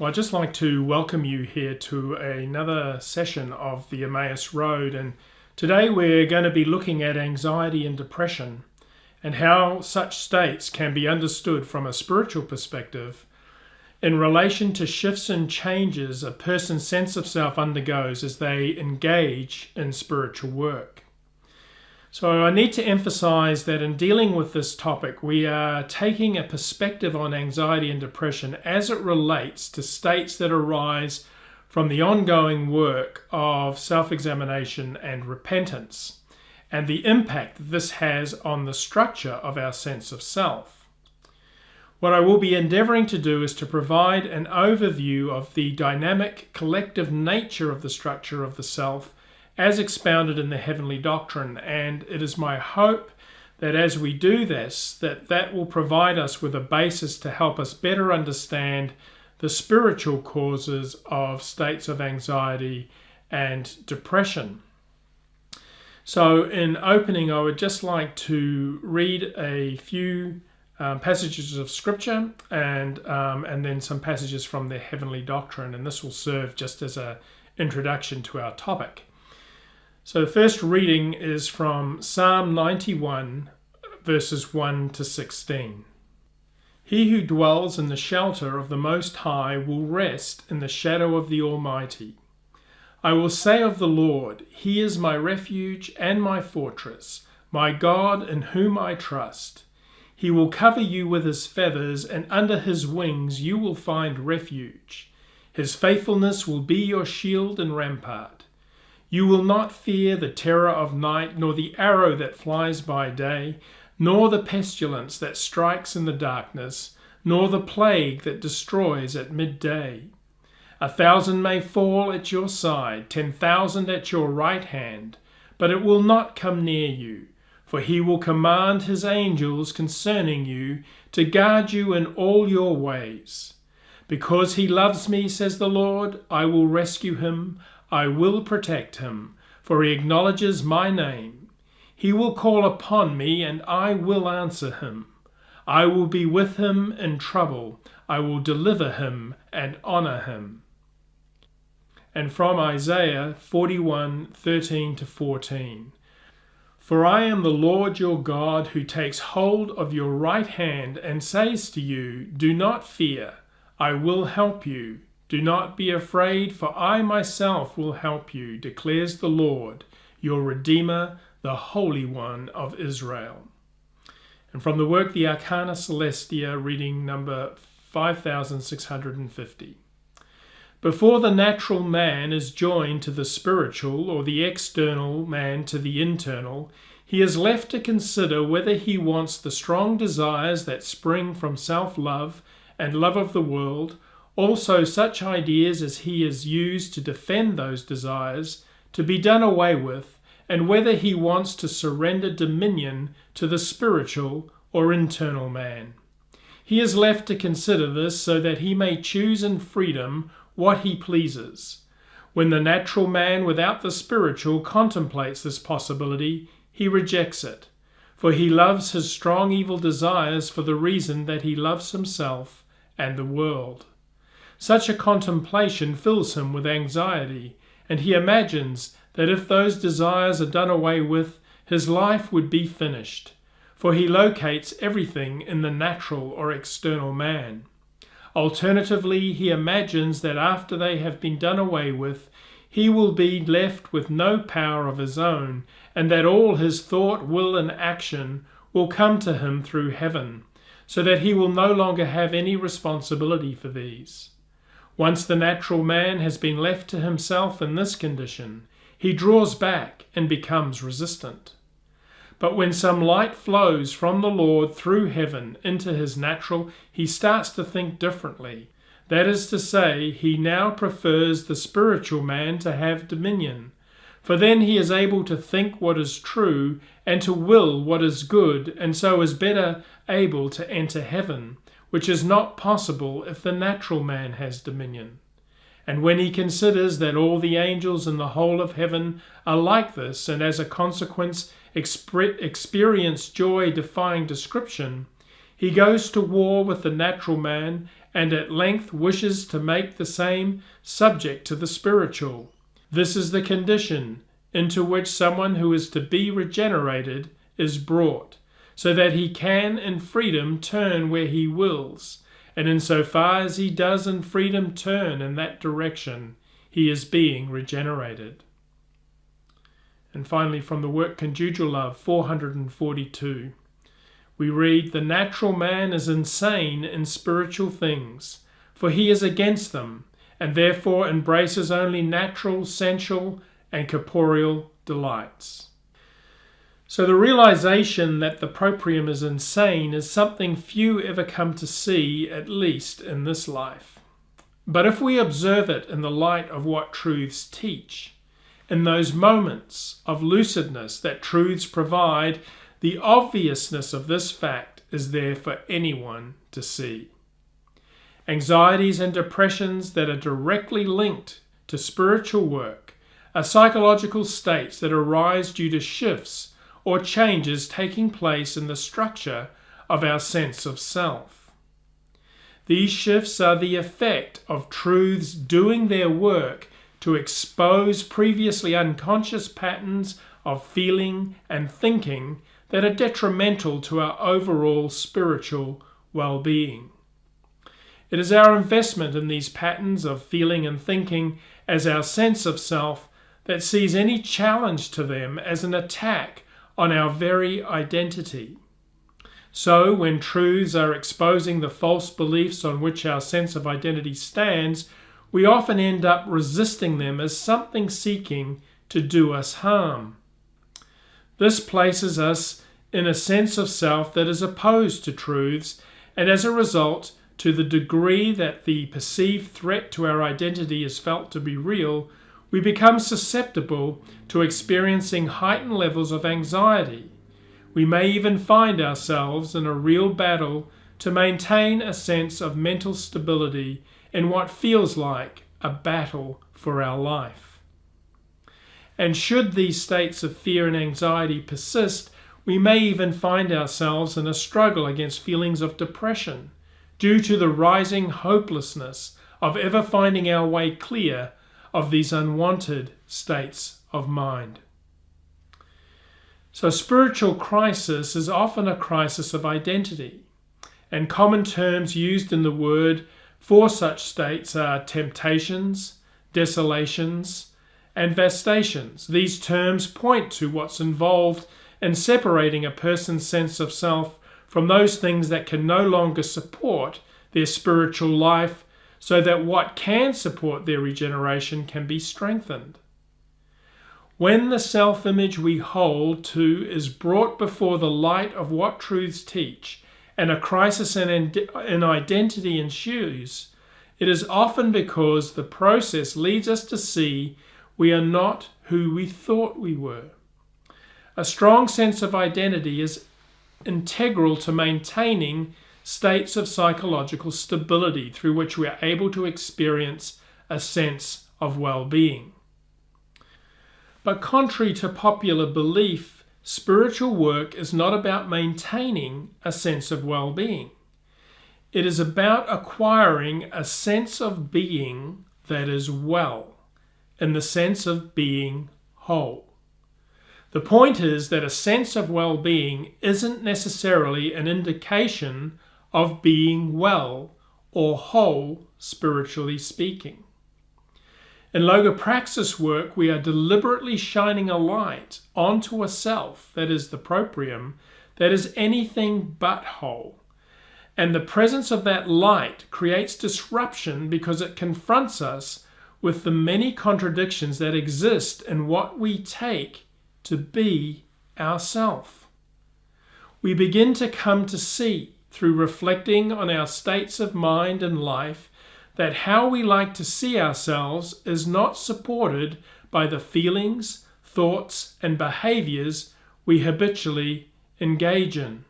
Well, I'd just like to welcome you here to another session of the Emmaus Road, and today we're going to be looking at anxiety and depression and how such states can be understood from a spiritual perspective in relation to shifts and changes a person's sense of self undergoes as they engage in spiritual work. So I need to emphasize that in dealing with this topic, we are taking a perspective on anxiety and depression as it relates to states that arise from the ongoing work of self-examination and repentance, and the impact that this has on the structure of our sense of self. What I will be endeavoring to do is to provide an overview of the dynamic collective nature of the structure of the self as expounded in the heavenly doctrine, and it is my hope that as we do this, that will provide us with a basis to help us better understand the spiritual causes of states of anxiety and depression. So in opening, I would just like to read a few passages of scripture and then some passages from the heavenly doctrine, and this will serve just as an introduction to our topic. So the first reading is from Psalm 91, verses 1 to 16. He who dwells in the shelter of the Most High will rest in the shadow of the Almighty. I will say of the Lord, He is my refuge and my fortress, my God in whom I trust. He will cover you with His feathers, and under His wings you will find refuge. His faithfulness will be your shield and rampart. You will not fear the terror of night, nor the arrow that flies by day, nor the pestilence that strikes in the darkness, nor the plague that destroys at midday. 1,000 may fall at your side, 10,000 at your right hand, but it will not come near you. For He will command His angels concerning you to guard you in all your ways. Because He loves me, says the Lord, I will rescue Him. I will protect him, for he acknowledges my name. He will call upon me, and I will answer him. I will be with him in trouble. I will deliver him and honor him. And from Isaiah 41:13-14. For I am the Lord your God, who takes hold of your right hand and says to you, do not fear, I will help you. Do not be afraid, for I myself will help you, declares the Lord, your Redeemer, the Holy One of Israel. And from the work The Arcana Celestia, reading number 5650. Before the natural man is joined to the spiritual, or the external man to the internal, he is left to consider whether he wants the strong desires that spring from self-love and love of the world, also such ideas as he has used to defend those desires, to be done away with, and whether he wants to surrender dominion to the spiritual or internal man. He is left to consider this so that he may choose in freedom what he pleases. When the natural man without the spiritual contemplates this possibility, he rejects it, for he loves his strong evil desires for the reason that he loves himself and the world. Such a contemplation fills him with anxiety, and he imagines that if those desires are done away with, his life would be finished, for he locates everything in the natural or external man. Alternatively, he imagines that after they have been done away with, he will be left with no power of his own, and that all his thought, will, and action will come to him through heaven, so that he will no longer have any responsibility for these. Once the natural man has been left to himself in this condition, he draws back and becomes resistant. But when some light flows from the Lord through heaven into his natural, he starts to think differently. That is to say, he now prefers the spiritual man to have dominion, for then he is able to think what is true and to will what is good, and so is better able to enter heaven, which is not possible if the natural man has dominion. And when he considers that all the angels in the whole of heaven are like this, and as a consequence experience joy defying description, he goes to war with the natural man and at length wishes to make the same subject to the spiritual. This is the condition into which someone who is to be regenerated is brought, so that he can in freedom turn where he wills, and insofar as he does in freedom turn in that direction, he is being regenerated. And finally, from the work Conjugal Love 442, we read, "The natural man is insane in spiritual things, for he is against them, and therefore embraces only natural, sensual, and corporeal delights." So the realization that the proprium is insane is something few ever come to see, at least in this life. But if we observe it in the light of what truths teach, in those moments of lucidness that truths provide, the obviousness of this fact is there for anyone to see. Anxieties and depressions that are directly linked to spiritual work are psychological states that arise due to shifts or changes taking place in the structure of our sense of self. These shifts are the effect of truths doing their work to expose previously unconscious patterns of feeling and thinking that are detrimental to our overall spiritual well-being. It is our investment in these patterns of feeling and thinking as our sense of self that sees any challenge to them as an attack on our very identity. So, when truths are exposing the false beliefs on which our sense of identity stands, we often end up resisting them as something seeking to do us harm. This places us in a sense of self that is opposed to truths, and as a result, to the degree that the perceived threat to our identity is felt to be real, we become susceptible to experiencing heightened levels of anxiety. We may even find ourselves in a real battle to maintain a sense of mental stability in what feels like a battle for our life. And should these states of fear and anxiety persist, we may even find ourselves in a struggle against feelings of depression due to the rising hopelessness of ever finding our way clear of these unwanted states of mind. So spiritual crisis is often a crisis of identity, and common terms used in the word for such states are temptations, desolations, and vastations. These terms point to what's involved in separating a person's sense of self from those things that can no longer support their spiritual life, so that what can support their regeneration can be strengthened. When the self-image we hold to is brought before the light of what truths teach, and a crisis in identity ensues, it is often because the process leads us to see we are not who we thought we were. A strong sense of identity is integral to maintaining states of psychological stability through which we are able to experience a sense of well-being. But contrary to popular belief, spiritual work is not about maintaining a sense of well-being. It is about acquiring a sense of being that is well, in the sense of being whole. The point is that a sense of well-being isn't necessarily an indication of being well or whole, spiritually speaking. In logopraxis work, we are deliberately shining a light onto a self, that is the proprium, that is anything but whole. And the presence of that light creates disruption because it confronts us with the many contradictions that exist in what we take to be ourself. We begin to come to see, through reflecting on our states of mind and life, that how we like to see ourselves is not supported by the feelings, thoughts, and behaviors we habitually engage in.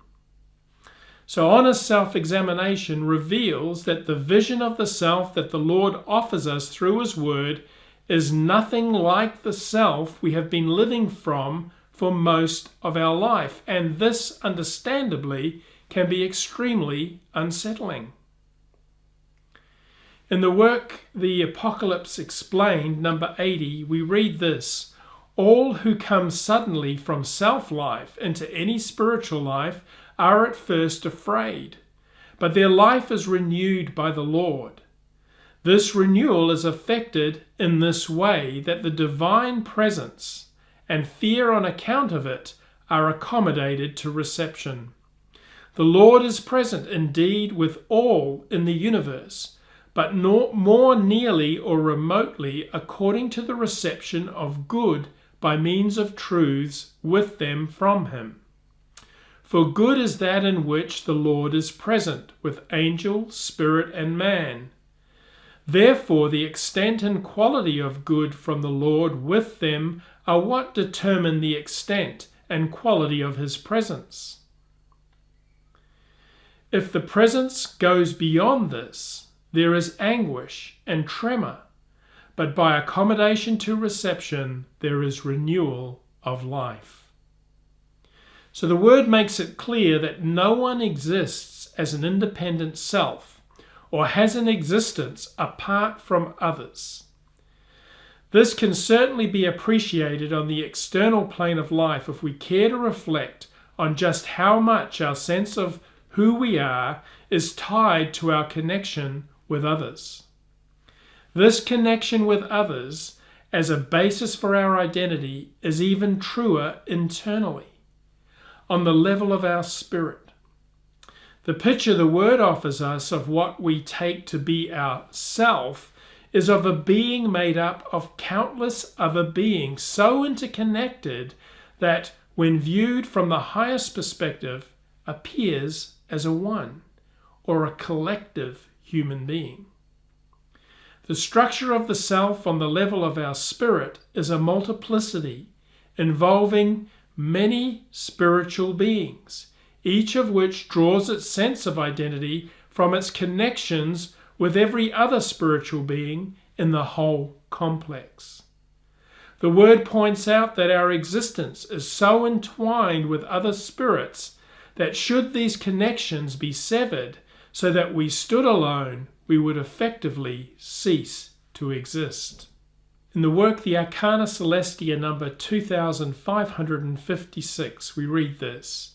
So honest self-examination reveals that the vision of the self that the Lord offers us through His Word is nothing like the self we have been living from for most of our life, and this, understandably, can be extremely unsettling. In the work The Apocalypse Explained, number 80, we read this: all who come suddenly from self-life into any spiritual life are at first afraid, but their life is renewed by the Lord. This renewal is effected in this way, that the divine presence and fear on account of it are accommodated to reception. The Lord is present indeed with all in the universe, but not more nearly or remotely according to the reception of good by means of truths with them from him. For good is that in which the Lord is present with angel, spirit, and man. Therefore the extent and quality of good from the Lord with them are what determine the extent and quality of his presence. If the presence goes beyond this, there is anguish and tremor, but by accommodation to reception, there is renewal of life. So the word makes it clear that no one exists as an independent self or has an existence apart from others. This can certainly be appreciated on the external plane of life if we care to reflect on just how much our sense of who we are is tied to our connection with others. This connection with others as a basis for our identity is even truer internally, on the level of our spirit. The picture the word offers us of what we take to be our self is of a being made up of countless other beings, so interconnected that when viewed from the highest perspective appears as a one or a collective human being. The structure of the self on the level of our spirit is a multiplicity involving many spiritual beings, each of which draws its sense of identity from its connections with every other spiritual being in the whole complex. The word points out that our existence is so entwined with other spirits that should these connections be severed so that we stood alone, we would effectively cease to exist. In the work The Arcana Celestia number 2556, we read this: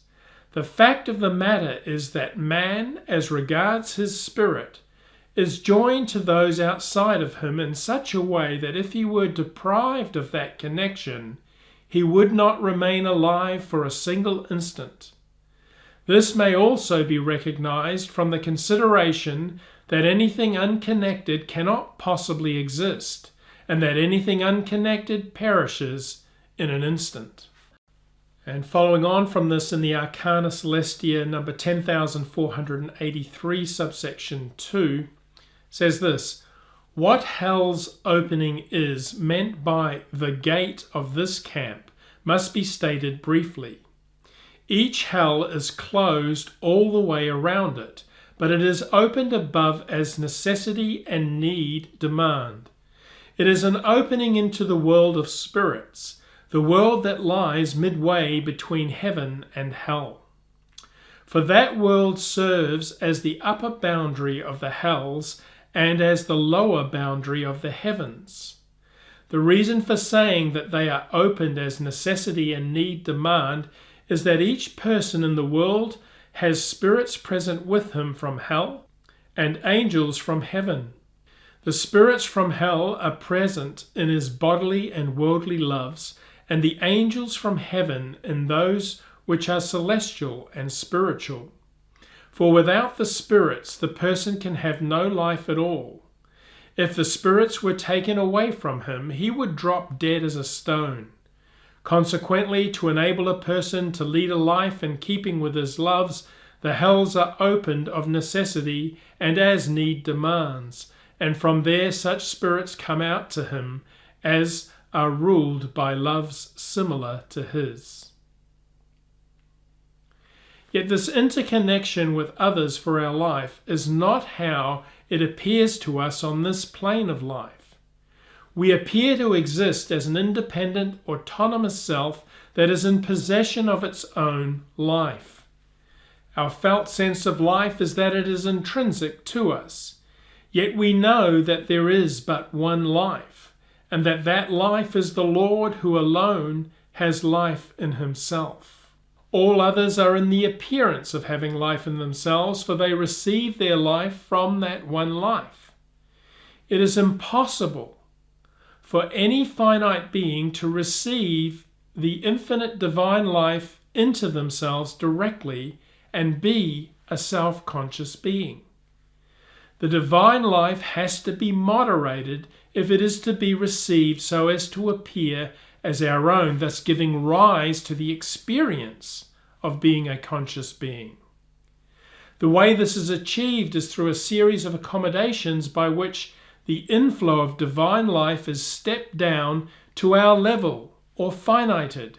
the fact of the matter is that man, as regards his spirit, is joined to those outside of him in such a way that if he were deprived of that connection, he would not remain alive for a single instant. This may also be recognized from the consideration that anything unconnected cannot possibly exist, and that anything unconnected perishes in an instant. And following on from this, in the Arcana Celestia number 10,483, subsection 2, says this: what hell's opening is meant by the gate of this camp must be stated briefly. Each hell is closed all the way around it, but it is opened above as necessity and need demand. It is an opening into the world of spirits, the world that lies midway between heaven and hell. For that world serves as the upper boundary of the hells and as the lower boundary of the heavens. The reason for saying that they are opened as necessity and need demand is that each person in the world has spirits present with him from hell and angels from heaven. The spirits from hell are present in his bodily and worldly loves, and the angels from heaven in those which are celestial and spiritual. For without the spirits, the person can have no life at all. If the spirits were taken away from him, he would drop dead as a stone. Consequently, to enable a person to lead a life in keeping with his loves, the hells are opened of necessity and as need demands, and from there such spirits come out to him as are ruled by loves similar to his. Yet this interconnection with others for our life is not how it appears to us on this plane of life. We appear to exist as an independent, autonomous self that is in possession of its own life. Our felt sense of life is that it is intrinsic to us. Yet we know that there is but one life, and that that life is the Lord, who alone has life in himself. All others are in the appearance of having life in themselves, for they receive their life from that one life. It is impossible for any finite being to receive the infinite divine life into themselves directly and be a self-conscious being. The divine life has to be moderated if it is to be received so as to appear as our own, thus giving rise to the experience of being a conscious being. The way this is achieved is through a series of accommodations by which the inflow of divine life is stepped down to our level or finited.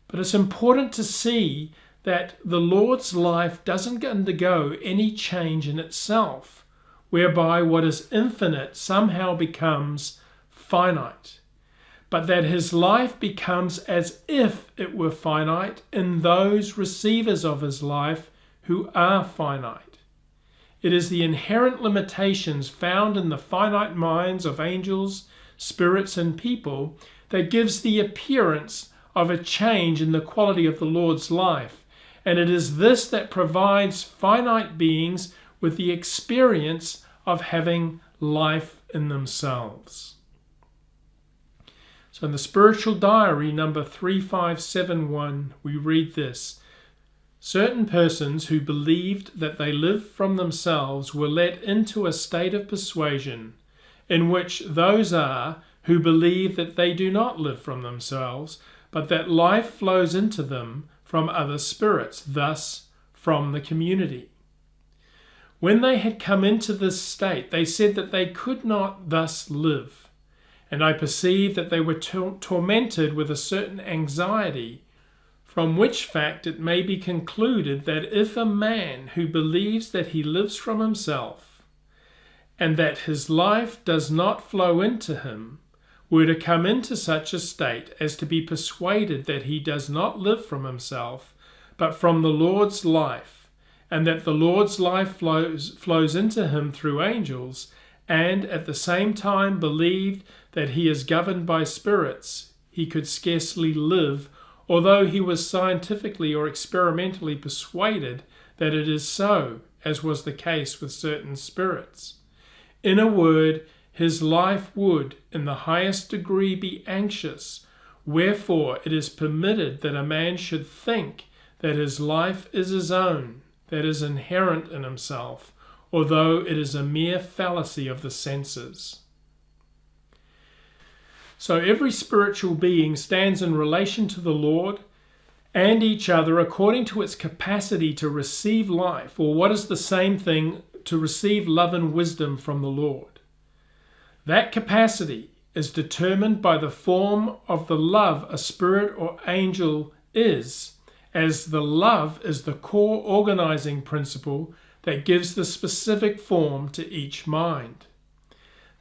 But it's important to see that the Lord's life doesn't undergo any change in itself, whereby what is infinite somehow becomes finite, but that his life becomes as if it were finite in those receivers of his life who are finite. It is the inherent limitations found in the finite minds of angels, spirits, and people that gives the appearance of a change in the quality of the Lord's life, and it is this that provides finite beings with the experience of having life in themselves. So in the spiritual diary number 3571, we read this: certain persons who believed that they lived from themselves were let into a state of persuasion, in which those are who believe that they do not live from themselves, but that life flows into them from other spirits, thus from the community. When they had come into this state, they said that they could not thus live, and I perceived that they were tormented with a certain anxiety, from which fact it may be concluded that if a man who believes that he lives from himself, and that his life does not flow into him, were to come into such a state as to be persuaded that he does not live from himself, but from the Lord's life, and that the Lord's life flows into him through angels, and at the same time believed that he is governed by spirits, he could scarcely live, although he was scientifically or experimentally persuaded that it is so, as was the case with certain spirits. In a word, his life would, in the highest degree, be anxious, wherefore it is permitted that a man should think that his life is his own, that is inherent in himself, although it is a mere fallacy of the senses. So every spiritual being stands in relation to the Lord and each other according to its capacity to receive life, or what is the same thing, to receive love and wisdom from the Lord. That capacity is determined by the form of the love a spirit or angel is, as the love is the core organizing principle that gives the specific form to each mind.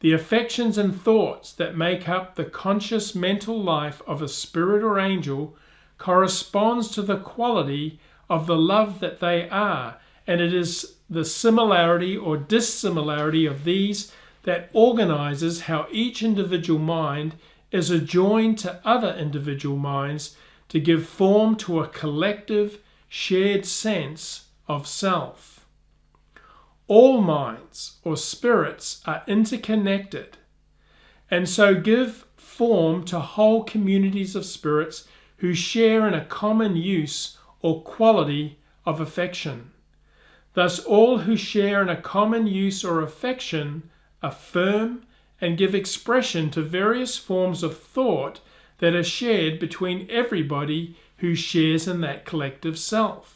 The affections and thoughts that make up the conscious mental life of a spirit or angel corresponds to the quality of the love that they are, and it is the similarity or dissimilarity of these that organizes how each individual mind is adjoined to other individual minds to give form to a collective, shared sense of self. All minds or spirits are interconnected, and so give form to whole communities of spirits who share in a common use or quality of affection. Thus, all who share in a common use or affection affirm and give expression to various forms of thought that are shared between everybody who shares in that collective self.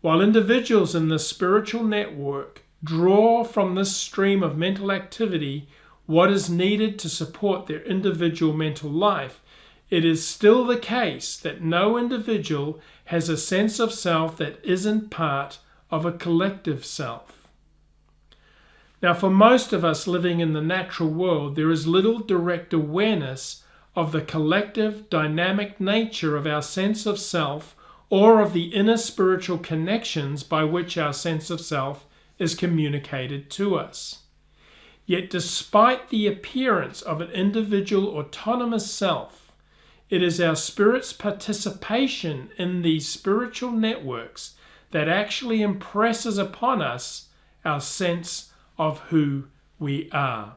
While individuals in the spiritual network draw from this stream of mental activity what is needed to support their individual mental life, it is still the case that no individual has a sense of self that isn't part of a collective self. Now, for most of us living in the natural world, there is little direct awareness of the collective, dynamic nature of our sense of self or of the inner spiritual connections by which our sense of self is communicated to us. Yet despite the appearance of an individual autonomous self, it is our spirit's participation in these spiritual networks that actually impresses upon us our sense of who we are.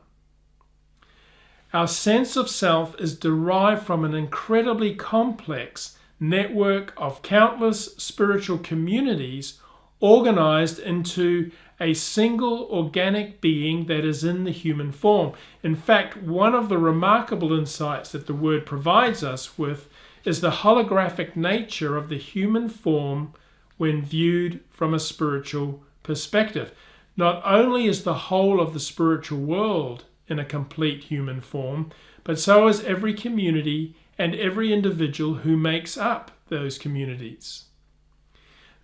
Our sense of self is derived from an incredibly complex network of countless spiritual communities organized into a single organic being that is in the human form. In fact, one of the remarkable insights that the Word provides us with is the holographic nature of the human form when viewed from a spiritual perspective. Not only is the whole of the spiritual world in a complete human form, but so is every community and every individual who makes up those communities.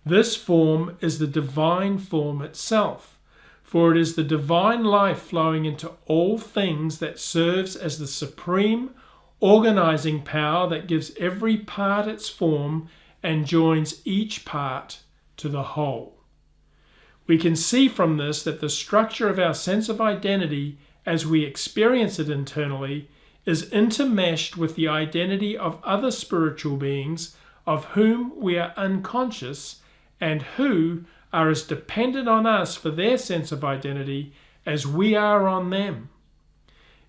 This form is the divine form itself, for it is the divine life flowing into all things that serves as the supreme organizing power that gives every part its form and joins each part to the whole. We can see from this that the structure of our sense of identity as we experience it internally is intermeshed with the identity of other spiritual beings of whom we are unconscious and who are as dependent on us for their sense of identity as we are on them.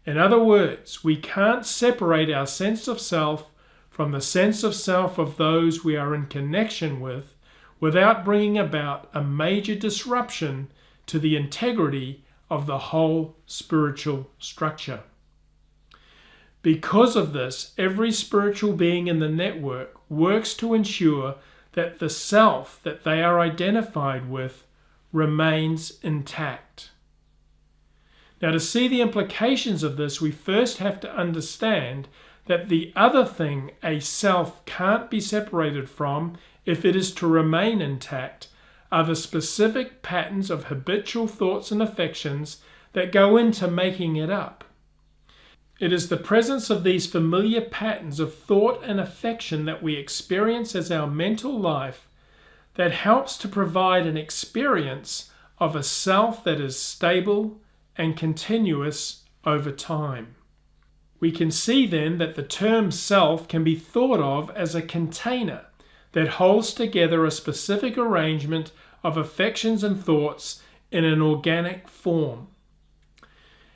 In other words, we can't separate our sense of self from the sense of self of those we are in connection with without bringing about a major disruption to the integrity of the whole spiritual structure. Because of this, every spiritual being in the network works to ensure that the self that they are identified with remains intact. Now, to see the implications of this, we first have to understand that the other thing a self can't be separated from, if it is to remain intact, are the specific patterns of habitual thoughts and affections that go into making it up. It is the presence of these familiar patterns of thought and affection that we experience as our mental life that helps to provide an experience of a self that is stable and continuous over time. We can see then that the term self can be thought of as a container that holds together a specific arrangement of affections and thoughts in an organic form.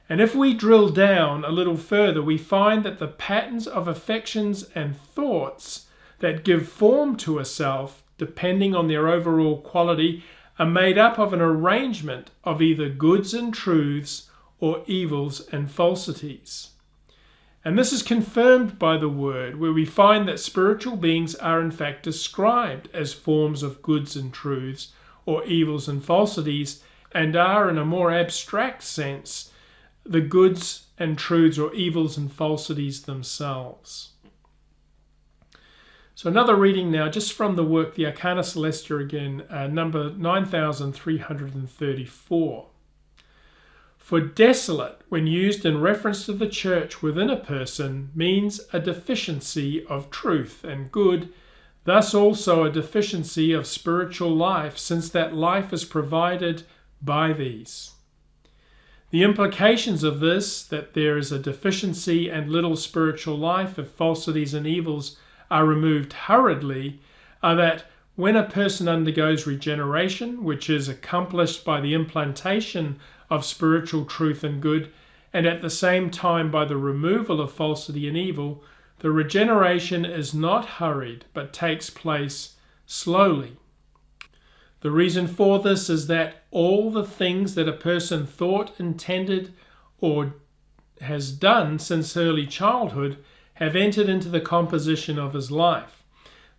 And if we drill down a little further, we find that the patterns of affections and thoughts that give form to a self, depending on their overall quality, are made up of an arrangement of either goods and truths or evils and falsities. And this is confirmed by the Word, where we find that spiritual beings are in fact described as forms of goods and truths or evils and falsities, and are in a more abstract sense the goods and truths or evils and falsities themselves. So another reading now, just from the work, the Arcana Celestia again, number 9334. For desolate, when used in reference to the church within a person, means a deficiency of truth and good, thus also a deficiency of spiritual life, since that life is provided by these. The implications of this, that there is a deficiency and little spiritual life if falsities and evils are removed hurriedly, are that when a person undergoes regeneration, which is accomplished by the implantation of spiritual truth and good, and at the same time by the removal of falsity and evil, the regeneration is not hurried, but takes place slowly. The reason for this is that all the things that a person thought, intended, or has done since early childhood have entered into the composition of his life.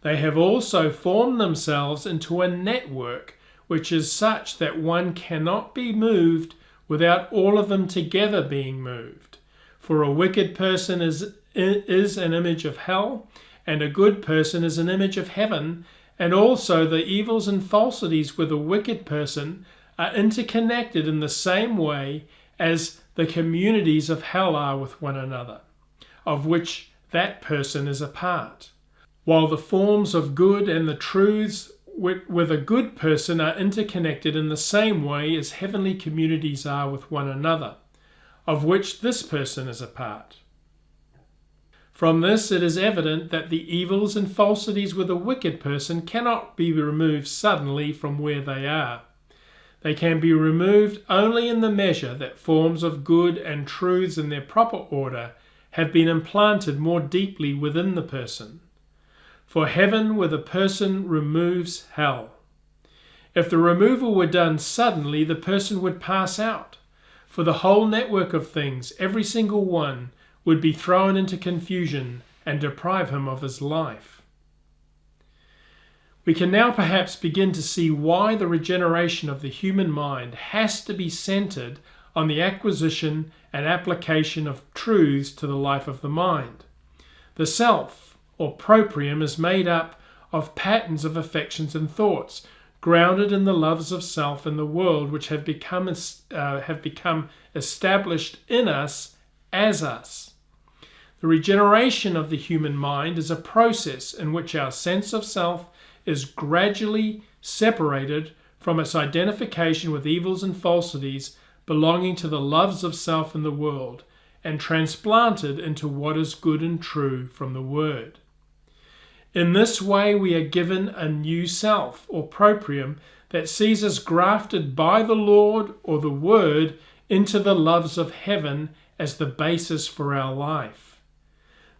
They have also formed themselves into a network which is such that one cannot be moved without all of them together being moved. For a wicked person is an image of hell, and a good person is an image of heaven, and also the evils and falsities with a wicked person are interconnected in the same way as the communities of hell are with one another, of which that person is a part. While the forms of good and the truths with a good person are interconnected in the same way as heavenly communities are with one another, of which this person is a part. From this it is evident that the evils and falsities with a wicked person cannot be removed suddenly from where they are. They can be removed only in the measure that forms of good and truths in their proper order have been implanted more deeply within the person. For heaven with a person removes hell. If the removal were done suddenly, the person would pass out. For the whole network of things, every single one, would be thrown into confusion and deprive him of his life. We can now perhaps begin to see why the regeneration of the human mind has to be centered on the acquisition and application of truths to the life of the mind. The self, or proprium, is made up of patterns of affections and thoughts, grounded in the loves of self and the world, which have become established in us as us. The regeneration of the human mind is a process in which our sense of self is gradually separated from its identification with evils and falsities belonging to the loves of self and the world, and transplanted into what is good and true from the Word. In this way we are given a new self, or proprium, that sees us grafted by the Lord, or the Word, into the loves of heaven as the basis for our life.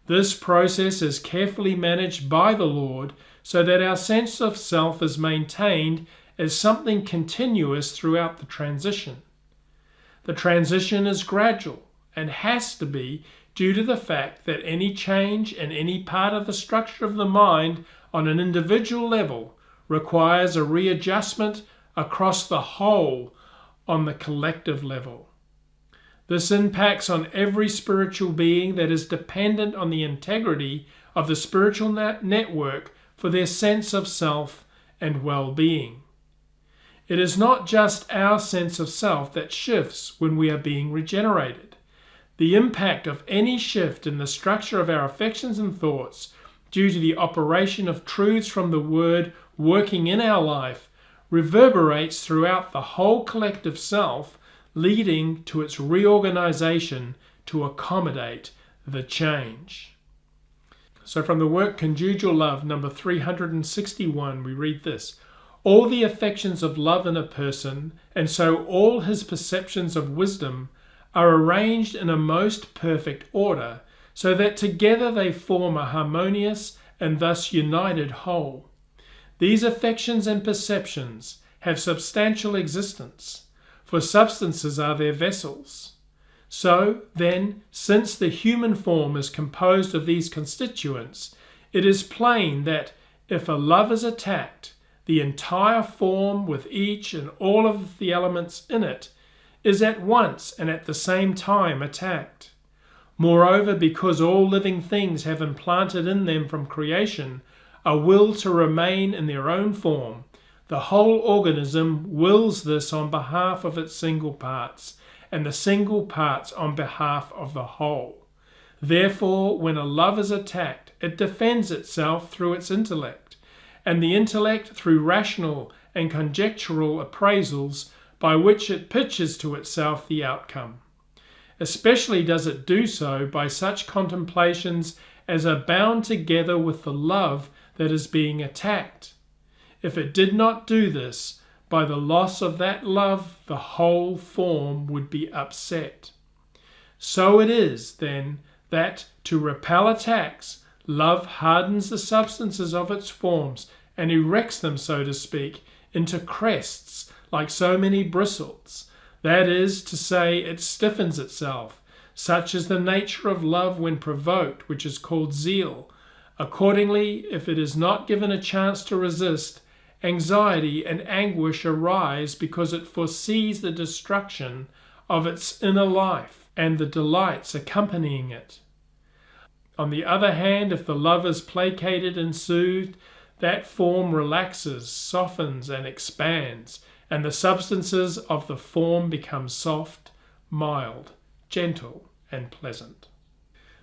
This process is carefully managed by the Lord so that our sense of self is maintained as something continuous throughout the transition. The transition is gradual and has to be due to the fact that any change in any part of the structure of the mind on an individual level requires a readjustment across the whole on the collective level. This impacts on every spiritual being that is dependent on the integrity of the spiritual network for their sense of self and well-being. It is not just our sense of self that shifts when we are being regenerated. The impact of any shift in the structure of our affections and thoughts due to the operation of truths from the Word working in our life reverberates throughout the whole collective self, leading to its reorganization to accommodate the change. So from the work Conjugal Love, number 361, we read this: all the affections of love in a person, and so all his perceptions of wisdom, are arranged in a most perfect order, so that together they form a harmonious and thus united whole. These affections and perceptions have substantial existence, for substances are their vessels. So, then, since the human form is composed of these constituents, it is plain that if a love is attacked, the entire form with each and all of the elements in it is at once and at the same time attacked. Moreover, because all living things have implanted in them from creation a will to remain in their own form, the whole organism wills this on behalf of its single parts, and the single parts on behalf of the whole. Therefore, when a love is attacked, it defends itself through its intellect, and the intellect through rational and conjectural appraisals by which it pitches to itself the outcome. Especially does it do so by such contemplations as are bound together with the love that is being attacked. If it did not do this, by the loss of that love, the whole form would be upset. So it is, then, that to repel attacks, love hardens the substances of its forms and erects them, so to speak, into crests like so many bristles. That is to say, it stiffens itself. Such is the nature of love when provoked, which is called zeal. Accordingly, if it is not given a chance to resist, anxiety and anguish arise because it foresees the destruction of its inner life and the delights accompanying it. On the other hand, if the love is placated and soothed, that form relaxes, softens, and expands, and the substances of the form become soft, mild, gentle, and pleasant.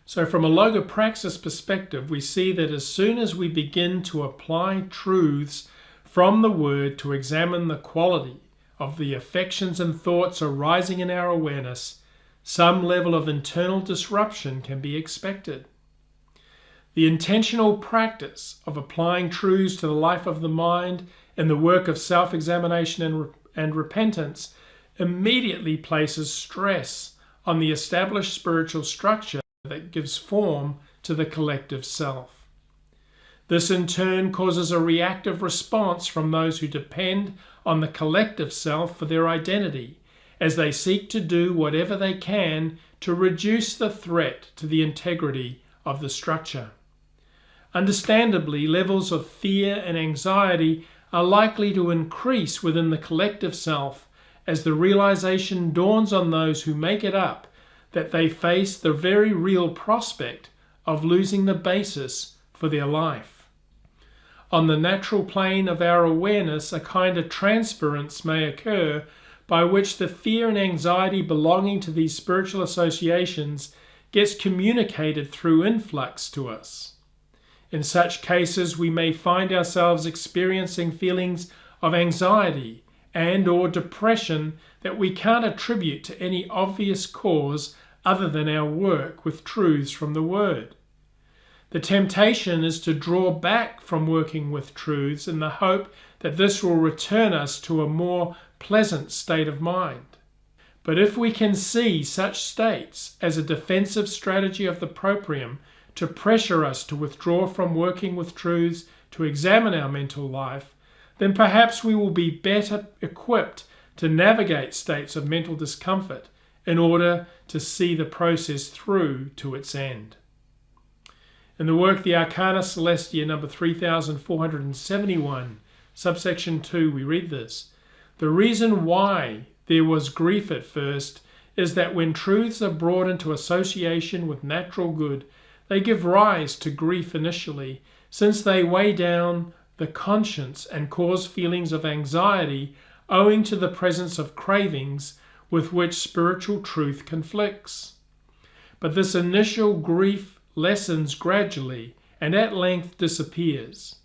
So from a logopraxis perspective, we see that as soon as we begin to apply truths from the Word to examine the quality of the affections and thoughts arising in our awareness, some level of internal disruption can be expected. The intentional practice of applying truths to the life of the mind and the work of self-examination and repentance immediately places stress on the established spiritual structure that gives form to the collective self. This in turn causes a reactive response from those who depend on the collective self for their identity, as they seek to do whatever they can to reduce the threat to the integrity of the structure. Understandably, levels of fear and anxiety are likely to increase within the collective self as the realization dawns on those who make it up that they face the very real prospect of losing the basis for their life. On the natural plane of our awareness, a kind of transference may occur by which the fear and anxiety belonging to these spiritual associations gets communicated through influx to us. In such cases, we may find ourselves experiencing feelings of anxiety and or depression that we can't attribute to any obvious cause other than our work with truths from the Word. The temptation is to draw back from working with truths in the hope that this will return us to a more pleasant state of mind. But if we can see such states as a defensive strategy of the proprium to pressure us to withdraw from working with truths to examine our mental life, then perhaps we will be better equipped to navigate states of mental discomfort in order to see the process through to its end. In the work The Arcana Celestia, number 3471, subsection 2, we read this: "The reason why there was grief at first is that when truths are brought into association with natural good, they give rise to grief initially, since they weigh down the conscience and cause feelings of anxiety owing to the presence of cravings with which spiritual truth conflicts. But this initial grief lessens gradually and at length disappears.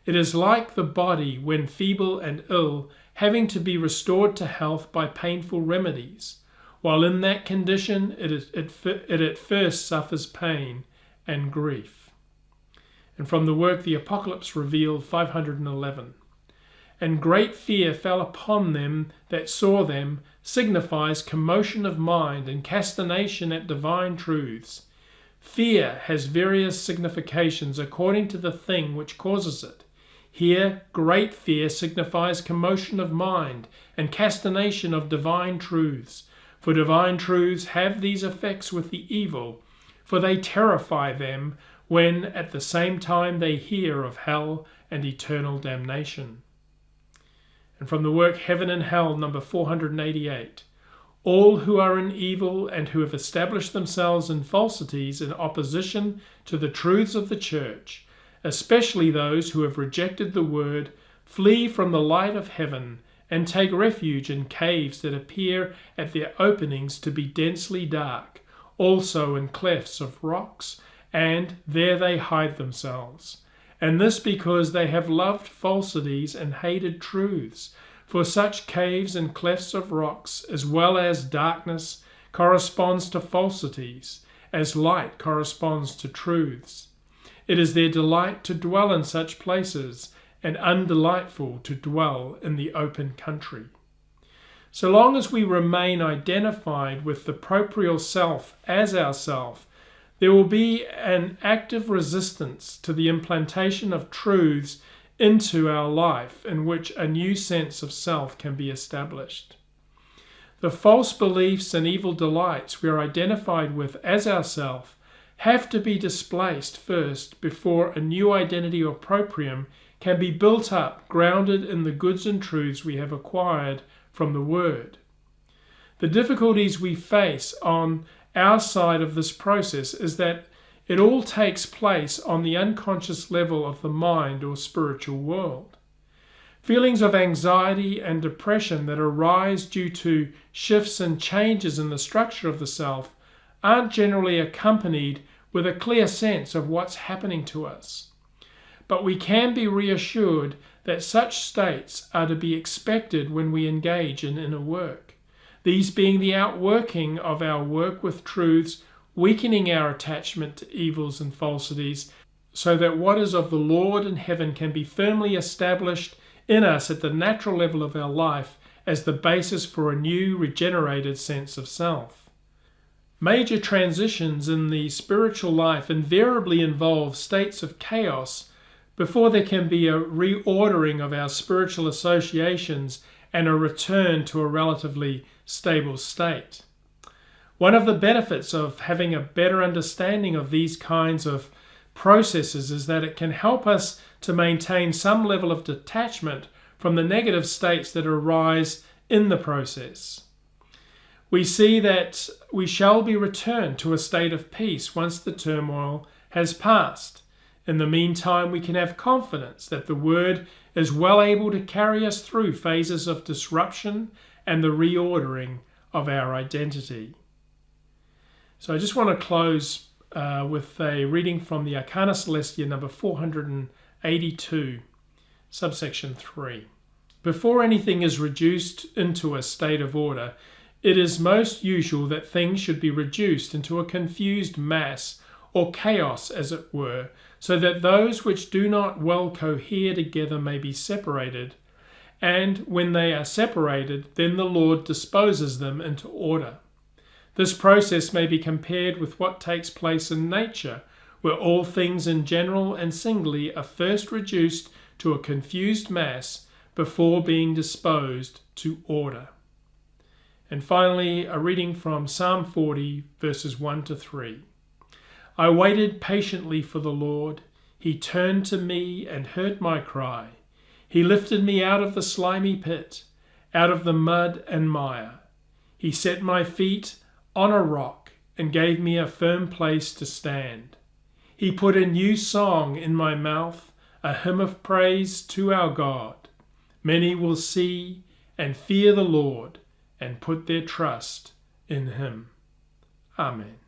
It is like the body when feeble and ill, having to be restored to health by painful remedies. While in that condition, it at first suffers pain and grief." And from the work The Apocalypse Revealed, 511, "And great fear fell upon them that saw them," signifies commotion of mind and castanation at divine truths. Fear has various significations according to the thing which causes it. Here, great fear signifies commotion of mind and castanation of divine truths, for divine truths have these effects with the evil, for they terrify them when at the same time they hear of hell and eternal damnation. And from the work Heaven and Hell, number 488, "All who are in evil and who have established themselves in falsities in opposition to the truths of the Church, especially those who have rejected the Word, flee from the light of heaven and take refuge in caves that appear at their openings to be densely dark, also in clefts of rocks, and there they hide themselves. And this because they have loved falsities and hated truths. For such caves and clefts of rocks, as well as darkness, corresponds to falsities, as light corresponds to truths. It is their delight to dwell in such places, and undelightful to dwell in the open country." So long as we remain identified with the proprial self as ourself, there will be an active resistance to the implantation of truths into our life in which a new sense of self can be established. The false beliefs and evil delights we are identified with as ourself have to be displaced first before a new identity or proprium can be built up, grounded in the goods and truths we have acquired from the Word. The difficulties we face on our side of this process is that it all takes place on the unconscious level of the mind or spiritual world. Feelings of anxiety and depression that arise due to shifts and changes in the structure of the self aren't generally accompanied with a clear sense of what's happening to us. But we can be reassured that such states are to be expected when we engage in inner work, these being the outworking of our work with truths, weakening our attachment to evils and falsities, so that what is of the Lord in heaven can be firmly established in us at the natural level of our life as the basis for a new, regenerated sense of self. Major transitions in the spiritual life invariably involve states of chaos before there can be a reordering of our spiritual associations and a return to a relatively stable state. One of the benefits of having a better understanding of these kinds of processes is that it can help us to maintain some level of detachment from the negative states that arise in the process. We see that we shall be returned to a state of peace once the turmoil has passed. In the meantime, we can have confidence that the Word is well able to carry us through phases of disruption and the reordering of our identity. So I just want to close with a reading from the Arcana Celestia number 482, subsection 3. Before anything is reduced into a state of order, it is most usual that things should be reduced into a confused mass or chaos, as it were, so that those which do not well cohere together may be separated. And when they are separated, then the Lord disposes them into order. This process may be compared with what takes place in nature, where all things in general and singly are first reduced to a confused mass before being disposed to order. And finally, a reading from Psalm 40, verses 1 to 3. I waited patiently for the Lord. He turned to me and heard my cry. He lifted me out of the slimy pit, out of the mud and mire. He set my feet on a rock and gave me a firm place to stand. He put a new song in my mouth, a hymn of praise to our God. Many will see and fear the Lord and put their trust in him. Amen.